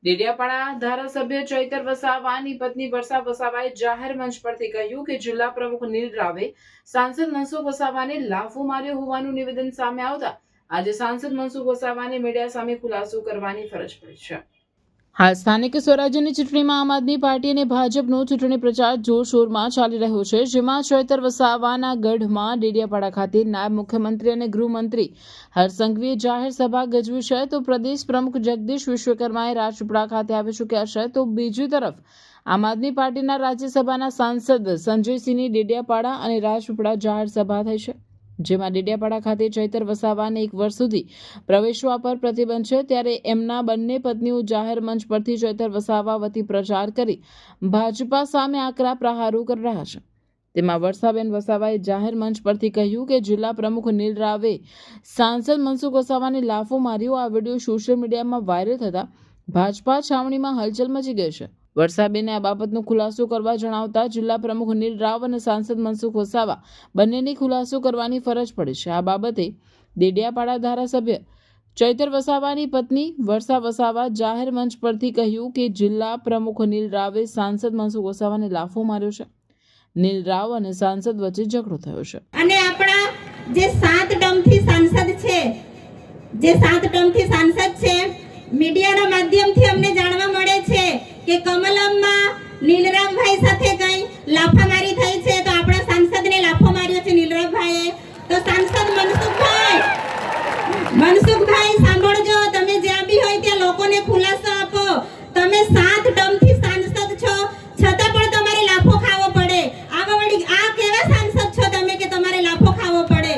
ડેડિયાપાડા ધારાસભ્ય ચૈતર વસાવાની પત્ની વર્ષા વસાવાએ જાહેર મંચ પરથી કહ્યું કે જિલ્લા પ્રમુખ નીલ રાવે સાંસદ મનસુખ વસાવાને લાફો માર્યો હોવાનું નિવેદન સામે આવતા આજે સાંસદ મનસુખ વસાવાને મીડિયા સામે ખુલાસો કરવાની ફરજ પડી છે। હાલ સ્થાનિક સ્વરાજ્યની ચૂંટણીમાં આમ આદમી પાર્ટી અને ભાજપનો ચૂંટણી પ્રચાર જોરશોરમાં ચાલી રહ્યો છે, જેમાં ચૈતર વસાવાના ગઢમાં ડેડિયાપાડા ખાતે નાયબ મુખ્યમંત્રી અને ગૃહમંત્રી હર્ષ સંઘવીએ જાહેર સભા ગજવી છે, તો પ્રદેશ પ્રમુખ જગદીશ વિશ્વકર્માએ રાજપીપળા ખાતે આવી ચૂક્યા છે, તો બીજી તરફ આમ આદમી પાર્ટીના રાજ્યસભાના સાંસદ સંજયસિંહની ડેડિયાપાડા અને રાજપીપળા જાહેર સભા થઈ છે, જેમાં ડેડિયાપાડા ખાતે ચૈતર વસાવાને 1 વર્ષ સુધી પ્રવેશવા પર પ્રતિબંધ છે, ત્યારે એમના બંને પત્નીઓ જાહેર મંચ પરથી ચૈતર વસાવા વતી પ્રચાર કરી ભાજપા સામે આકરા પ્રહારો કરી રહ્યા છે। તેમાં વર્ષાબેન વસાવાએ જાહેર મંચ પરથી કહ્યું કે જિલ્લા પ્રમુખ નીલ રાવે સાંસદ મનસુખ વસાવાને લાફો માર્યો। આ વિડીયો સોશિયલ મીડિયામાં વાયરલ થતા ભાજપા છાવણીમાં હલચલ મચી ગઈ છે। વર્ષાબેને આ બાબતનો ખુલાસો કરવા જણાવતા જિલ્લા પ્રમુખ નીલ રાવ અને સાંસદ મનસુખ વસાવા બંનેને ખુલાસો કરવાની ફરજ પડી છે। આ બાબતે ડેડિયાપાડા ધારાસભ્ય ચૈતર વસાવાની પત્ની વર્ષા વસાવા જાહેર મંચ પરથી કહ્યું કે જિલ્લા પ્રમુખ નીલ રાવે સાંસદ મનસુખ વસાવાને લાફો માર્યો છે। નીલ રાવ અને સાંસદ વચ્ચે ઝઘડો થયો છે અને આપણા જે 7 ટર્મથી સાંસદ છે મીડિયાના માધ્યમથી અમને જાણવા મળે છે કે કમલમમાં નીલરામભાઈ સાથે કઈ લાફામારી થઈ છે, તો આપણા સાંસદને લાફો માર્યો છે નીલરામભાઈએ। તો સાંસદ મનસુખભાઈ સાંભળજો, તમે જ્યાં બી હોય ત્યાં લોકોને ખુલાસો આપો। તમે 7 ટર્મથી સાંસદ છો, છતાં પણ તમારે લાફો ખાવો પડે। આ કેવા સાંસદ છો તમે કે તમારે લાફો ખાવો પડે?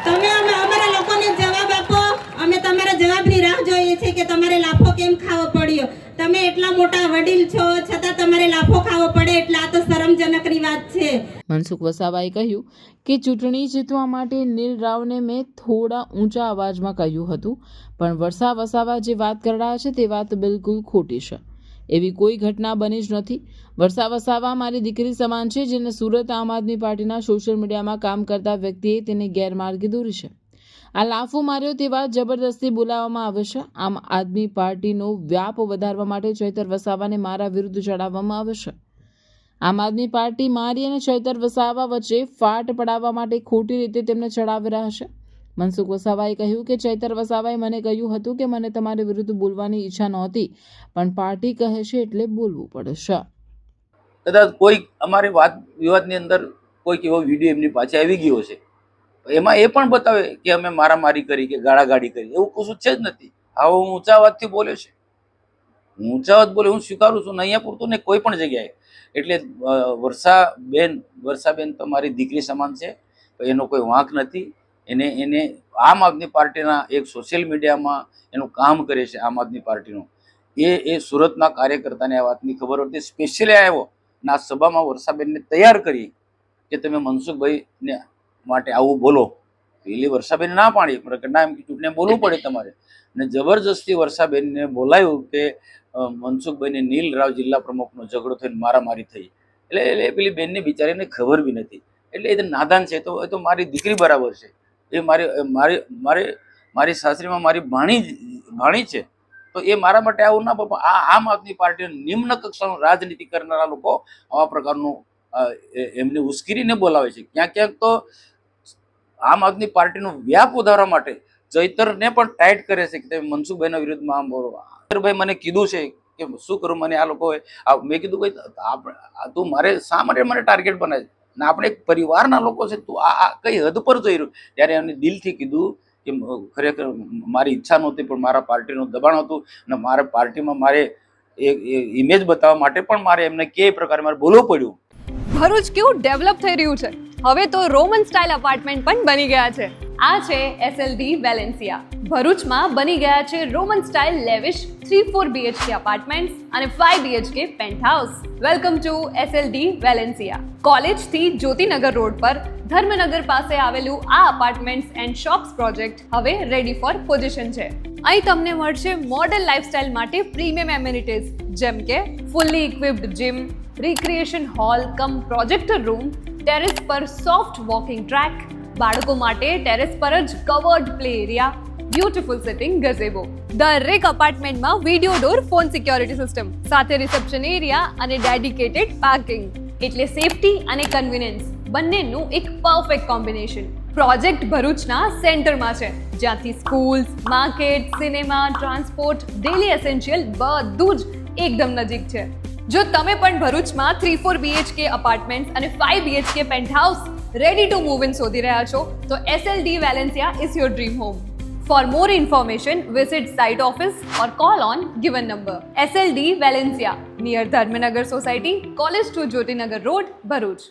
તમે અમારા લોકોને જવાબ આપો, અમે તમારા જવાબની રાહ જોઈએ છે કે તમારે લાફો કેમ ખાવો પડ્યો। તમે એટલા મોટા વડીલ છો, છતાં તમારે લાફો ખાવો પડે, એટલે આ તો શરમજનકની વાત છે। મનસુખ વસાવાએ કહ્યું કે ચૂંટણી જીતવા માટે નીલ રાવને મેં થોડા ઊંચા અવાજમાં કહ્યું હતું, પણ વર્ષા વસાવા જે વાત કરી રહ્યા છે તે વાત બિલકુલ ખોટી છે। એવી કોઈ ઘટના બની જ નથી। વર્ષા વસાવા મારી દીકરી સમાન છે, જેને સુરત આમ આદમી પાર્ટીના સોશિયલ મીડિયામાં કામ કરતા વ્યક્તિએ તેને ગેરમાર્ગે દોરી છે। આ લાફો માર્યો તે વાત જબરદસ્તી બોલાવવામાં આવે છે। આમ આદમી પાર્ટીનો વ્યાપ વધારવા માટે ચૈતર વસાવાને મારા વિરુદ્ધ ચડાવવામાં આવે છે। આમ આદમી પાર્ટી મારી અને ચૈતર વસાવા વચ્ચે ફાટ પડાવવા માટે ખોટી રીતે તેમને ચડાવી રહ્યા છે। મનસુખ વસાવાએ કહ્યું કે ચૈતર વસાવાએ મને કહ્યું હતું કે મને તમારી વિરુદ્ધ બોલવાની ઈચ્છા નહોતી, પણ પાર્ટી કહે છે એટલે બોલવું પડે છે। કદાચ કોઈ અમારી વાત વિવાદની અંદર કોઈક એવો વિડીયો એમની પાસે આવી ગયો છે, એમાં એ પણ બતાવે કે અમે મારામારી કરી કે ગાળાગાળી કરી, એવું કશું છે જ નથી। આવો હું ઊંચા અવાજથી બોલ્યો છે, હું સ્વીકારું છું, અહીંયા પૂરતું ને કોઈ પણ જગ્યાએ। એટલે વર્ષાબેન તો મારી દીકરી સમાન છે, એનો કોઈ વાંક નથી। એને આમ આદમી પાર્ટીના એક સોશિયલ મીડિયામાં એનું કામ કરે છે આમ આદમી પાર્ટીનું, એ સુરતના કાર્યકર્તાને આ વાતની ખબર હતી, સ્પેશિયલી આવ્યો અને આ સભામાં વર્ષાબેનને તૈયાર કરી કે તમે મનસુખભાઈને માટે આવું બોલો। પેલી વર્ષાબેન ના પાડી, ના એમ ચૂંટણી બોલવું પડે તમારે, અને જબરજસ્તી વર્ષાબેનને બોલાયું કે મનસુખભાઈને નીલ રાવ જિલ્લા પ્રમુખનો ઝઘડો થઈને મારામારી થઈ। એટલે પેલી બેનને બિચારીને ખબર બી નથી, એટલે એ નાદાન છે। એ તો મારી દીકરી બરાબર છે, એ મારી સાસરીમાં મારી ભાણી છે, તો એ મારા માટે આવું ના પણ આમ આદમી પાર્ટી નિમ્ન કક્ષાનું રાજનીતિ કરનારા લોકો આવા પ્રકારનું એમને ઉશ્કેરીને બોલાવે છે। ક્યાંક તો આમ આદમી પાર્ટીનો વ્યાપ વધારવા માટે ચૈતરને પણ ટાઈટ કરે છે કે તમે મનસુખભાઈના વિરુદ્ધમાં આમ બોલો। ચૈતરભાઈ મને કીધું છે કે શું કરું, મને આ લોકોએ મેં કીધું ભાઈ તું મારે શા માટે મને ટાર્ગેટ બનાવે છે, ને આપણે એક પરિવારના લોકો છે, તું આ કઈ હદ પર જઈ રહ્યું। ત્યારે એમને દિલથી કીધું કે ખરેખર મારી ઈચ્છા નહોતી, પણ મારા પાર્ટીનું દબાણ હતું અને મારા પાર્ટીમાં મારે ઇમેજ બતાવવા માટે પણ મારે એમને કે પ્રકારે મારે બોલવું પડ્યું। ભરૂચ કેવું ડેવલપ થઈ રહ્યું છે, હવે તો રોમન સ્ટાઇલ અપાર્ટમેન્ટ પણ બની ગયા છે। આ છે SLD વેલેન્સિયા। ભરૂચમાં બની ગયા છે Roman style lavish 3-4 BHK apartments અને 5 BHK penthouse. Welcome to SLD Valencia. કોલેજથી જ્યોતિનગર રોડ પર ધર્મનગર પાસે આવેલું આ અપાર્ટમેન્ટ્સ એન્ડ શોપ્સ પ્રોજેક્ટ હવે રેડી ફોર પોઝિશન છે। અહીં તમને મળશે મોડર્ન લાઇફસ્ટાઇલ માટે પ્રીમિયમ એમિનિટીઝ, જેમ કે fully equipped gym, recreation hall cum projector room, terrace પર સોફ્ટ વોકિંગ ટ્રેક, બાળકો માટે ટેરેસ પર જ covered play area, beautiful sitting gazebo. દરેક અપાર્ટમેન્ટમાં video door phone security system સાથે રિસેપ્શન એરિયા અને ડેડિકેટેડ પાર્કિંગ. એટલે સેફટી અને કન્વીનિયન્સ બંનેનું એક પરફેક્ટ કોમ્બિનેશન. પ્રોજેક્ટ ભરૂચના સેન્ટરમાં છે, જ્યાંથી schools, market, cinema, transport, daily essential બધું જ એકદમ નજીક છે. જો તમે પણ ભરૂચમાં 3-4 BHK અપાર્ટમેન્ટ્સ અને 5 BHK penthouse ready to move in શોધી રહ્યા છો, તો SLD Valencia is your dream home. For more information, visit site office or call on given number. SLD Valencia, near Dharmanagar Society, College 2 Jyotinagar Road, Bharuch.